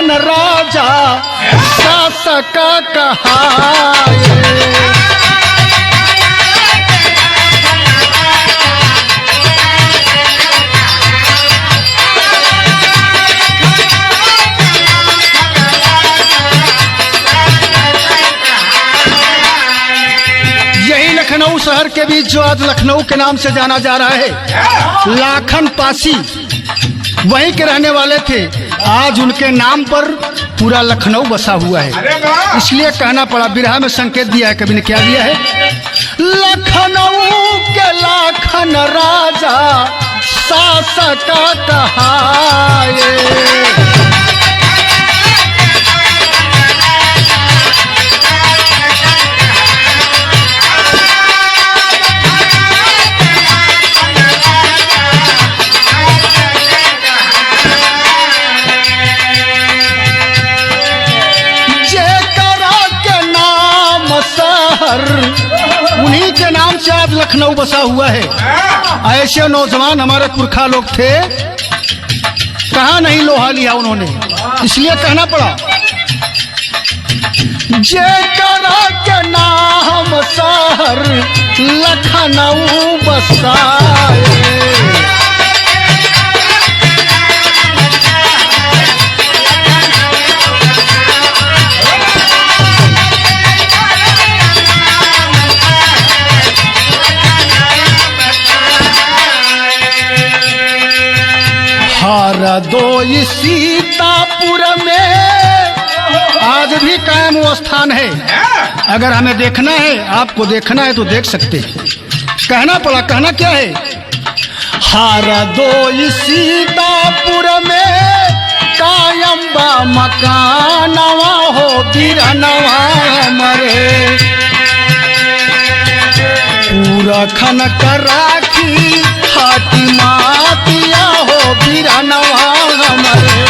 लाखन राजा शासक कहाए। लखनऊ शहर के बीच जो आज लखनऊ के नाम से जाना जा रहा है, लाखन पासी वहीं के रहने वाले थे। आज उनके नाम पर पूरा लखनऊ बसा हुआ है, इसलिए कहना पड़ा। बिरहा में संकेत दिया है कवि ने, क्या दिया है? लखनऊ के लाखन राजा शासक कहाए। उन्हीं के नाम से आज लखनऊ बसा हुआ है। ऐसे नौजवान हमारे पुरखा लोग थे, कहाँ नहीं लोहा लिया उन्होंने, इसलिए कहना पड़ा। जेकरा के नाम शहर लखनऊ बसाए। हरदोई सीतापुर में आज भी कायम वो स्थान है। अगर हमें देखना है, आपको देखना है तो देख सकते हैं। कहना पड़ा, कहना क्या है? हरदोई सीतापुर में कायम बा मकानवा हो बिरनवा मरे। पूरा खन कर राखी हाटी मातिया हो बिरनवा मरे।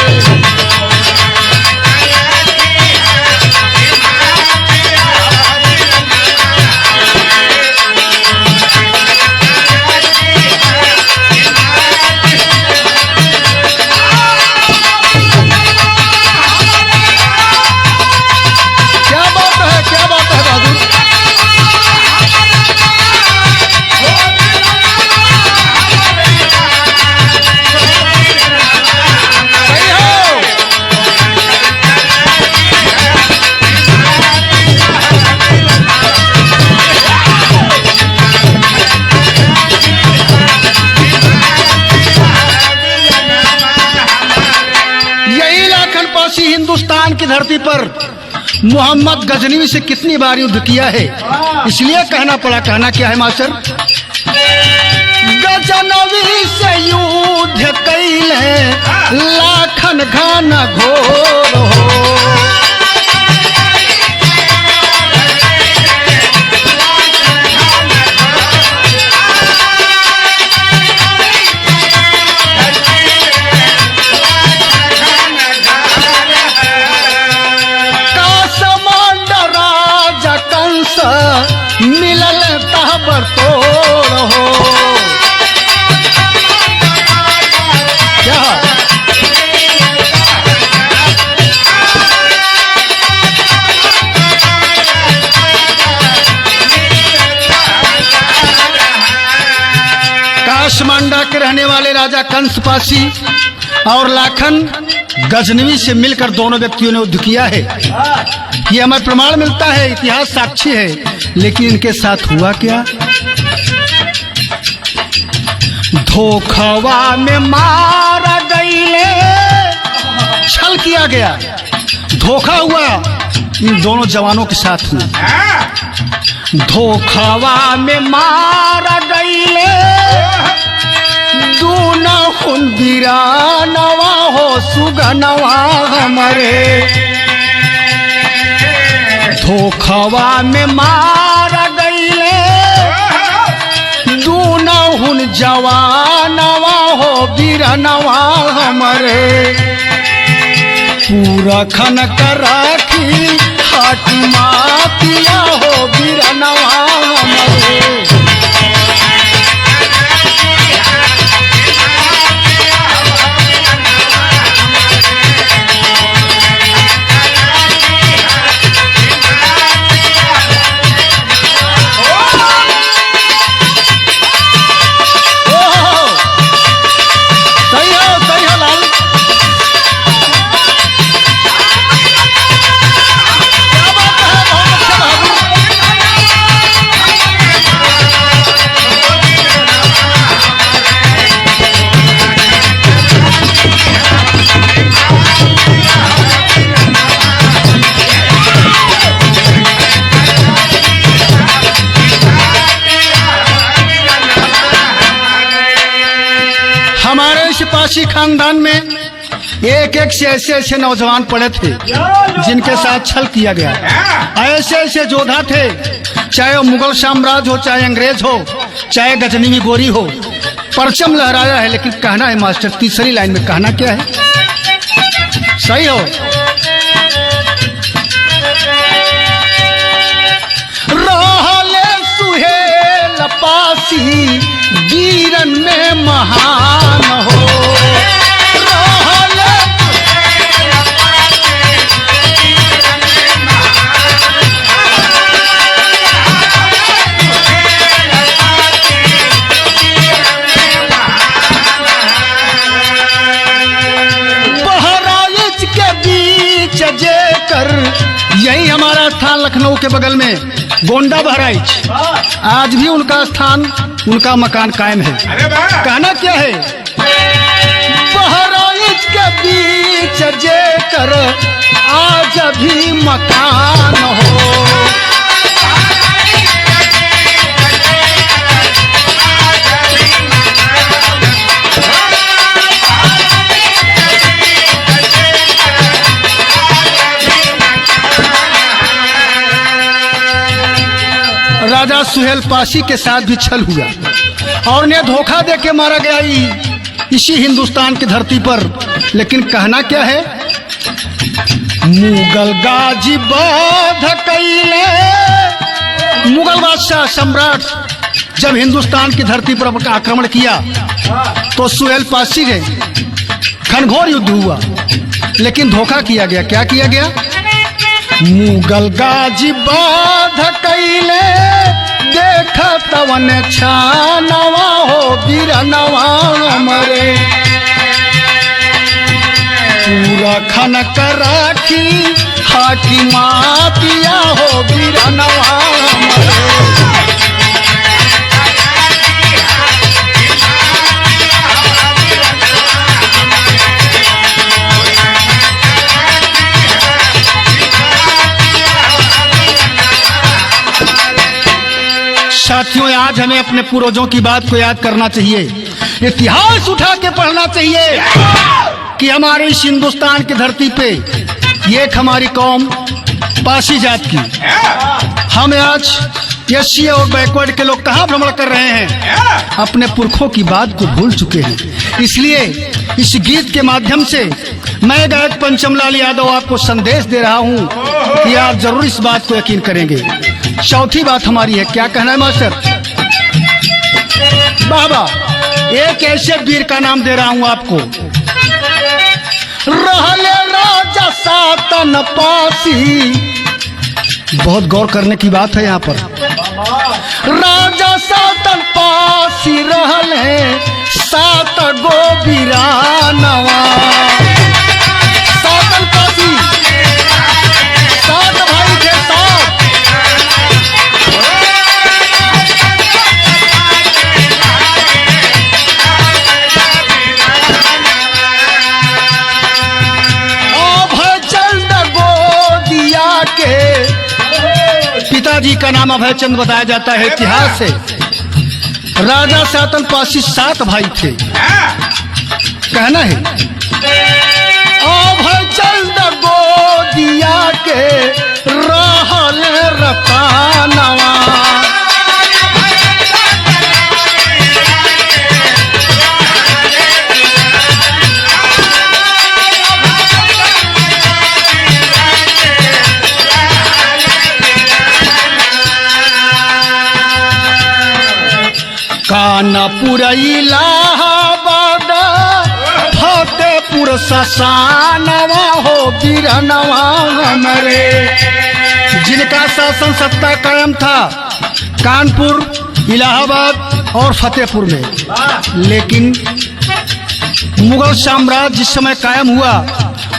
हिंदुस्तान की धरती पर मोहम्मद गजनवी से कितनी बार युद्ध किया है, इसलिए कहना पड़ा। कहना क्या है मास्टर? गजनवी से युद्ध कैले लाखन घन घोर हो। मिलल तहबर तोड़ हो। क्या काशमांडा के रहने वाले राजा कंसपासी और लाखन गजनवी से मिलकर दोनों व्यक्तियों ने युद्ध किया है। ये हमें प्रमाण मिलता है, इतिहास साक्षी है। लेकिन इनके साथ हुआ क्या? धोखवा में मारा गईले, छल किया गया, धोखा हुआ इन दोनों जवानों के साथ में। धोखवा में मारा गईले दूना खुंदिरा नवा हो सुगनवा हमारे। धोखवा में मारा गईले दूना हुन जवानवा हो बिरनवा हमारे। पूरा खन कर राखी हाटी मातिया हो बिरनवा हमारे। हमारे इस पासी खानदान में एक एक से ऐसे ऐसे नौजवान पड़े थे जिनके साथ छल किया गया। ऐसे ऐसे योद्धा थे, चाहे वो मुगल साम्राज्य हो, चाहे अंग्रेज हो, चाहे गजनी में गोरी हो, परचम लहराया है। लेकिन कहना है मास्टर, तीसरी लाइन में कहना क्या है? सही हो। रहले सुहेल पासी वीरन में महान हो। यही हमारा स्थान लखनऊ के बगल में गोंडा बहराइच, आज भी उनका स्थान, उनका मकान कायम है। कहना क्या है? बहराइच के बीच जेकर आज भी मकान हो। राजा सुहेल पासी के साथ भी छल हुआ और ने धोखा दे के मारा गया इसी हिंदुस्तान की धरती पर। लेकिन कहना क्या है? मुगल गाजी बाध कैले, मुगल बादशाह सम्राट जब हिंदुस्तान की धरती पर आक्रमण किया तो सुहेल पासी ने घनघोर युद्ध हुआ, लेकिन धोखा किया गया। क्या किया गया? मुगल गाजी बाध कैले देख तवन छानवा हो बिरनवा मरे। पूरा खन कराखी हाकी मातिया हो बिरनवा मरे। साथियों, आज हमें अपने पूर्वजों की बात को याद करना चाहिए, इतिहास उठा के पढ़ना चाहिए कि हमारे इस हिंदुस्तान की धरती पे एक हमारी कौम पासी जात की, हम आज एससी और बैकवर्ड के लोग कहाँ भ्रमण कर रहे हैं, अपने पुरखों की बात को भूल चुके हैं। इसलिए इस गीत के माध्यम से मैं गायक पंचमलाल यादव आपको संदेश दे रहा हूँ कि आप जरूर इस बात को यकीन करेंगे। चौथी बात हमारी है, क्या कहना है मास्टर? बाबा, एक ऐसे वीर का नाम दे रहा हूं आपको, रहले राजा सातन पासी। बहुत गौर करने की बात है यहाँ पर। राजा सातन पासी रहले सात गो बिरानवा। सातन पासी सात भाई थे, सात। पिताजी का नाम अभयचंद बताया जाता है इतिहास से। राजा सातन पासी सात भाई थे। कहना है अभयचंद गोदिया के रहल रतानवा। कानपुर इलाहाबाद फतेहपुर ससानवा हो बिरनवा हमरे। जिनका शासन सत्ता कायम था कानपुर, इलाहाबाद और फतेहपुर में, लेकिन मुगल साम्राज्य जिस समय कायम हुआ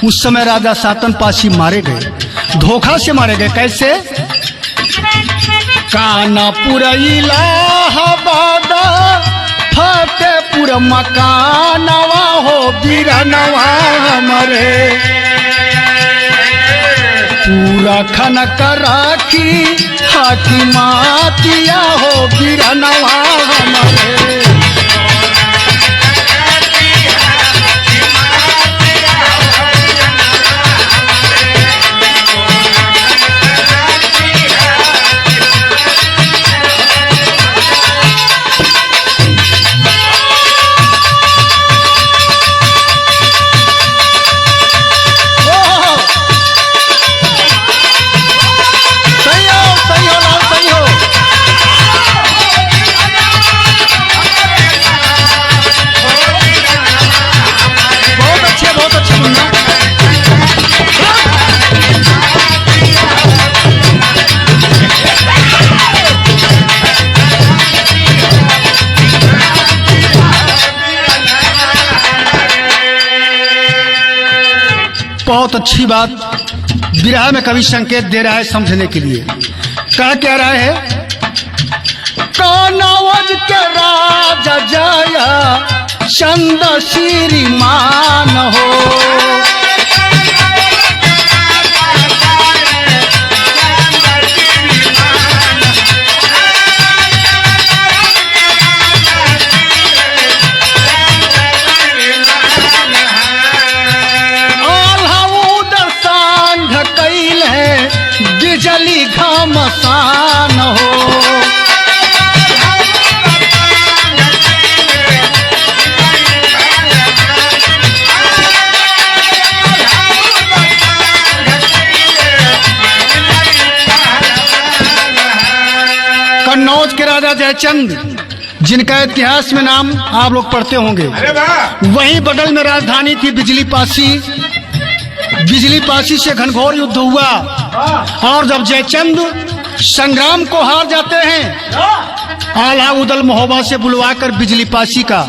उस समय राजा सातन पासी मारे गए, धोखा से मारे गए। कैसे? कानपुर इलाहाबाद फतेहपुर मकानवा हो बिरनवा हमरे। पूरा खन कराखी हाकी मातिया हो बिरनवा हमरे। बहुत अच्छी बात विरह में कवि संकेत दे रहा है समझने के लिए। क्या कह रहा है? कानवज के राजा जया चंद श्रीमान हो, बिजली घमसान हो। कन्नौज के राजा जयचंद, जिनका इतिहास में नाम आप लोग पढ़ते होंगे, वहीं बगल में राजधानी थी बिजली पासी। बिजली पासी से घनघोर युद्ध हुआ और जब जयचंद संग्राम को हार जाते हैं, आला उदल महोबा से बुलवाकर बिजली पासी का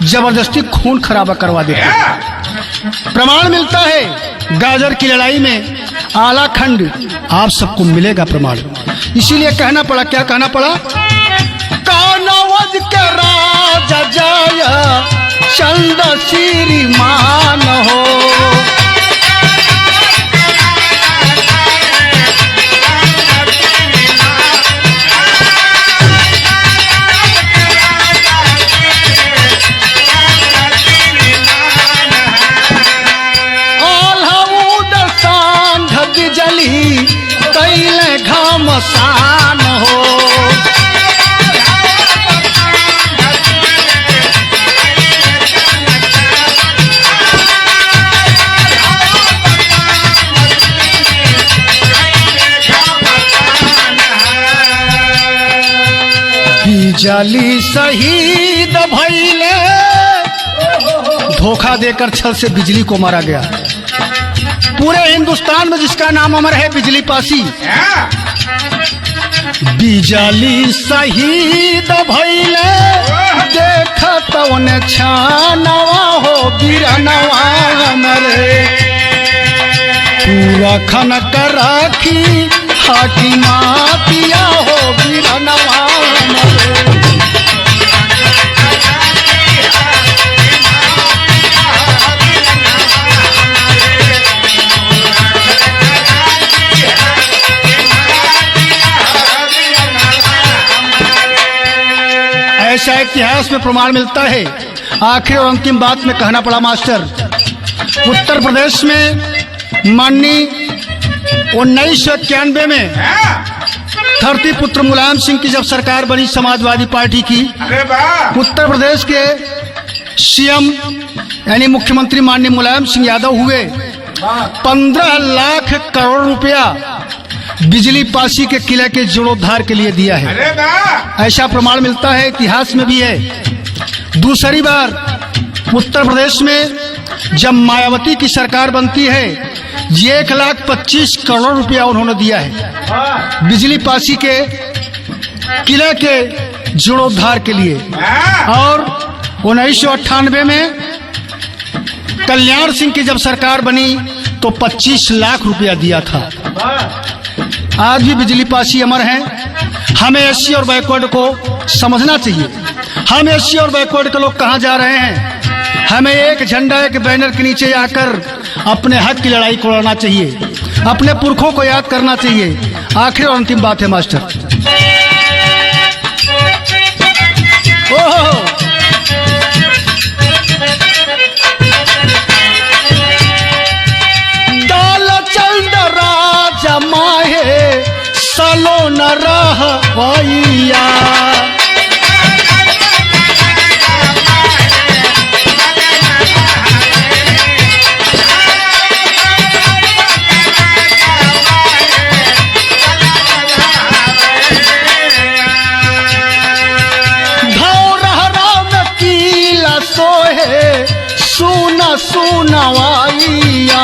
जबरदस्ती खून खराबा करवा देते हैं। प्रमाण मिलता है गाजर की लड़ाई में आला खंड आप सबको मिलेगा प्रमाण। इसीलिए कहना पड़ा, क्या कहना पड़ा? कानवज के राजा जया चंद श्रीमान हो, कैले घमसान हो। बिजली शहीद भइले, धोखा देकर छल से बिजली को मारा गया। पूरे हिंदुस्तान में जिसका नाम अमर है बिजली पासी। बिजली शहीद भइले, देखत उन्हें छानवा हो बिरनवा मरे। पूरा खन कर राखी हाकी मातिया हो बिरनवा मरे। ऐसा इतिहास में प्रमाण मिलता है। आखिरी और अंतिम बात में कहना पड़ा मास्टर, उत्तर प्रदेश में माननीय 1991 में धरती पुत्र मुलायम सिंह की जब सरकार बनी समाजवादी पार्टी की, उत्तर प्रदेश के सीएम यानी मुख्यमंत्री माननीय मुलायम सिंह यादव हुए। 15 लाख करोड़ रुपया बिजली पासी के किले के जीर्णोद्धार के लिए दिया है। ऐसा प्रमाण मिलता है, इतिहास में भी है। दूसरी बार उत्तर प्रदेश में जब मायावती की सरकार बनती है, 1,25,00,000 करोड़ रुपया उन्होंने दिया है बिजली पासी के किले के जीर्णोद्धार के लिए। और 1998 में कल्याण सिंह की जब सरकार बनी तो 25 लाख रुपया दिया था। आज भी बिजली पासी अमर हैं। हमें एससी और बैकवर्ड को समझना चाहिए। हम एससी और बैकवर्ड के लोग कहाँ जा रहे हैं? हमें एक झंडा एक बैनर के नीचे आकर अपने हक की लड़ाई को लड़ना चाहिए, अपने पुरखों को याद करना चाहिए। आखिरी और अंतिम बात है मास्टर, ओहो दाल चल राजा माहे सलो न रह भैया। सुनवाइया